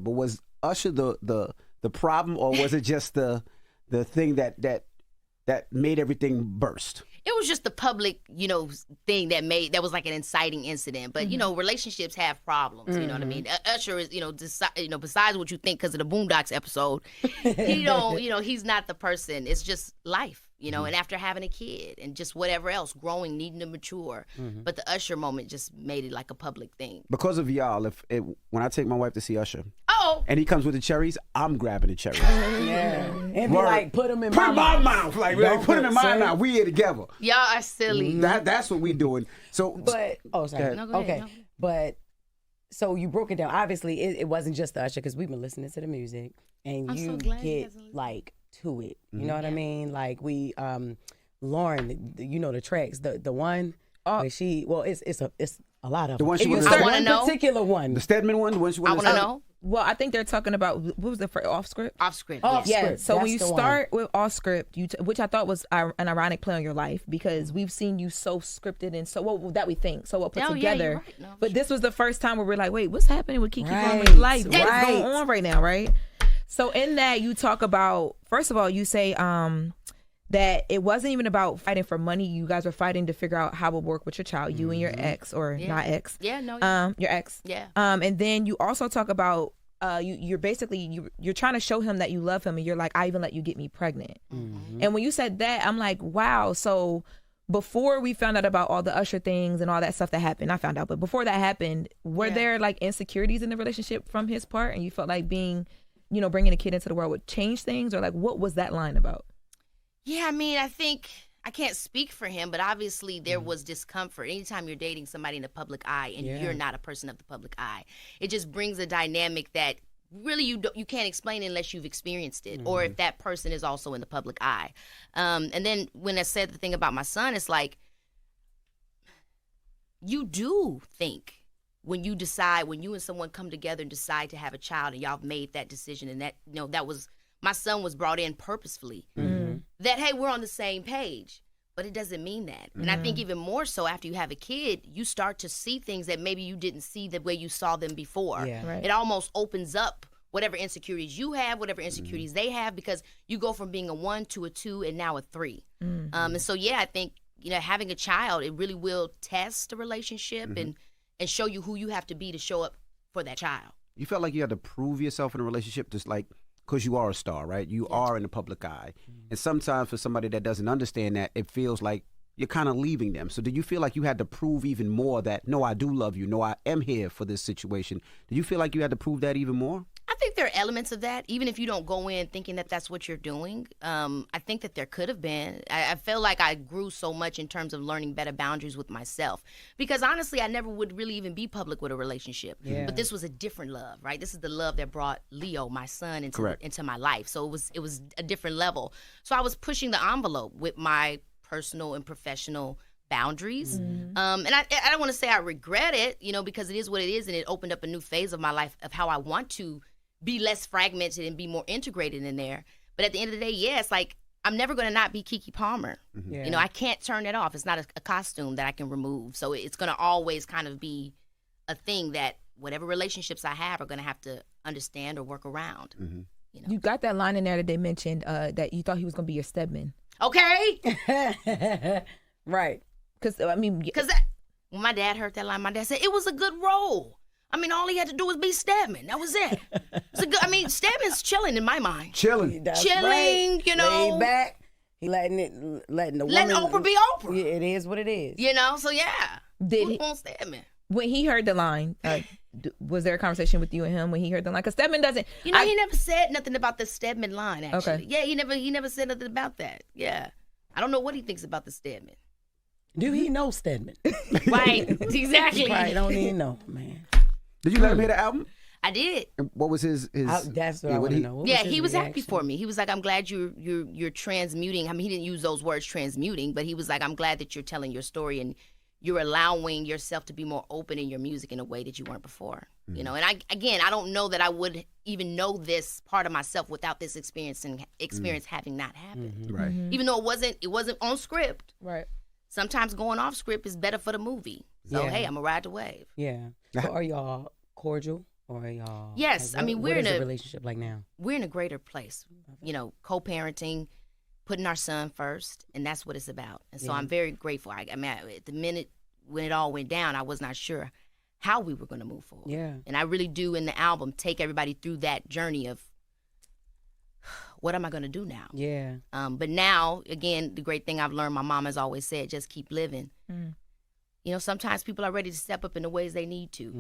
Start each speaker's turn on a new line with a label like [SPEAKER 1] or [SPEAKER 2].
[SPEAKER 1] But was Usher the problem, or was it just the thing that made everything burst?
[SPEAKER 2] It was just the public, thing that was like an inciting incident. But relationships have problems. You know what I mean? Usher is, besides what you think because of the Boondocks episode, he's not the person. It's just life. And after having a kid and just whatever else, growing, needing to mature. But the Usher moment just made it like a public thing.
[SPEAKER 1] Because of y'all, when I take my wife to see Usher,
[SPEAKER 2] and
[SPEAKER 1] he comes with the cherries, I'm grabbing the cherries.
[SPEAKER 3] And be like, put them in my
[SPEAKER 1] mouth. Like, put them in my mouth. We here together.
[SPEAKER 2] Y'all are silly.
[SPEAKER 1] That's what we doing. So,
[SPEAKER 3] but sorry.
[SPEAKER 2] No, go ahead.
[SPEAKER 3] No. But so you broke it down. Obviously, it wasn't just the Usher because we've been listening to the music, and you get like to it. You know what I mean? Like we, Lauren, the tracks, the one where she, it's a lot of them.
[SPEAKER 1] The one she
[SPEAKER 3] was one particular one,
[SPEAKER 1] the Stedman one. The one she
[SPEAKER 2] I want to know.
[SPEAKER 4] Well, I think they're talking about, what was the first, off script?
[SPEAKER 2] Off script.
[SPEAKER 4] Yeah. So when you start with off script, which I thought was an ironic play on your life, because we've seen you so scripted and so that we think so well put together.
[SPEAKER 2] Right. No,
[SPEAKER 4] but this was the first time where we're like, wait, what's happening with Keke Palmer's life? What's going on right now, right? So in that, you talk about, first of all, you say that it wasn't even about fighting for money. You guys were fighting to figure out how it would work with your child, you and your ex, or not ex.
[SPEAKER 2] Yeah, no.
[SPEAKER 4] Your ex.
[SPEAKER 2] Yeah.
[SPEAKER 4] And then you also talk about you're basically you're trying to show him that you love him, and you're like, I even let you get me pregnant. And when you said that, I'm like, wow. So before we found out about all the Usher things and all that stuff that happened, I found out, but before that happened, were there like insecurities in the relationship from his part, and you felt like being, bringing a kid into the world would change things, or like what was that line about?
[SPEAKER 2] Yeah, I mean, I think I can't speak for him, but obviously there was discomfort. Anytime you're dating somebody in the public eye and you're not a person of the public eye, it just brings a dynamic that really you can't explain unless you've experienced it, or if that person is also in the public eye. And then when I said the thing about my son, it's like, you do think when you and someone come together and decide to have a child, and y'all have made that decision, and that that was, my son was brought in purposefully, that, hey, we're on the same page. But it doesn't mean that. And I think even more so after you have a kid, you start to see things that maybe you didn't see the way you saw them before.
[SPEAKER 3] Yeah.
[SPEAKER 2] It almost opens up whatever insecurities you have, whatever insecurities they have, because you go from being a 1 to a 2 and now a 3. And so, I think, having a child, it really will test a relationship and show you who you have to be to show up for that child.
[SPEAKER 1] You felt like you had to prove yourself in a relationship, just like, because you are a star, right? You are in the public eye. And sometimes for somebody that doesn't understand that, it feels like you're kind of leaving them. So did you feel like you had to prove even more that, no, I do love you. No, I am here for this situation. Did you feel like you had to prove that even more?
[SPEAKER 2] I think there are elements of that, even if you don't go in thinking that that's what you're doing. I think that there could have been. I feel like I grew so much in terms of learning better boundaries with myself, because honestly, I never would really even be public with a relationship. But this was a different love, right? This is the love that brought Leo, my son, into my life. So it was a different level. So I was pushing the envelope with my personal and professional boundaries. And I don't want to say I regret it, because it is what it is, and it opened up a new phase of my life of how I want to be less fragmented and be more integrated in there. But at the end of the day, it's like, I'm never going to not be Keke Palmer. I can't turn it off. It's not a costume that I can remove. So it's going to always kind of be a thing that whatever relationships I have are going to have to understand or work around.
[SPEAKER 4] You got that line in there that they mentioned that you thought he was going to be your Stedman.
[SPEAKER 2] Okay.
[SPEAKER 3] Right.
[SPEAKER 2] Because when my dad heard that line, my dad said it was a good role. I mean, all he had to do was be Stedman. That was it. Stedman's chilling in my mind.
[SPEAKER 1] Chilling.
[SPEAKER 3] Right. Laid back. He letting
[SPEAKER 2] Oprah be Oprah.
[SPEAKER 3] Yeah, it is what it is.
[SPEAKER 2] So yeah.
[SPEAKER 4] Did he?
[SPEAKER 2] On Stedman.
[SPEAKER 4] When he heard the line, was there a conversation with you and him when he heard the line? Because Stedman doesn't.
[SPEAKER 2] He never said nothing about the Stedman line, actually. Okay. Yeah, he never said nothing about that. Yeah. I don't know what he thinks about the Stedman.
[SPEAKER 3] Do he know Stedman?
[SPEAKER 2] Right. Exactly.
[SPEAKER 3] Right. Don't even know, man.
[SPEAKER 1] Did you let him hear the album?
[SPEAKER 2] I did.
[SPEAKER 1] And what was his
[SPEAKER 3] that's what I want to know.
[SPEAKER 2] He was happy for me. He was like, I'm glad you're transmuting. I mean, he didn't use those words, transmuting, but he was like, I'm glad that you're telling your story and you're allowing yourself to be more open in your music in a way that you weren't before. And I don't know that I would even know this part of myself without this experience having not happened.
[SPEAKER 1] Right.
[SPEAKER 2] Even though it wasn't on script.
[SPEAKER 4] Right.
[SPEAKER 2] Sometimes going off script is better for the movie. So, hey, I'm going to ride the wave.
[SPEAKER 3] Yeah. So are y'all cordial? Or y'all?
[SPEAKER 2] Yes,
[SPEAKER 3] Like,
[SPEAKER 2] I mean,
[SPEAKER 3] what
[SPEAKER 2] we're
[SPEAKER 3] is
[SPEAKER 2] in
[SPEAKER 3] the
[SPEAKER 2] a
[SPEAKER 3] relationship like now?
[SPEAKER 2] We're in a greater place, you know, co-parenting, putting our son first, and that's what it's about. And so I'm very grateful. I mean, at the minute when it all went down, I was not sure how we were going to move forward.
[SPEAKER 3] Yeah.
[SPEAKER 2] And I really do in the album take everybody through that journey of what am I going to do now?
[SPEAKER 3] Yeah.
[SPEAKER 2] But now, again, the great thing I've learned, my mom has always said, just keep living. You know, sometimes people are ready to step up in the ways they need to.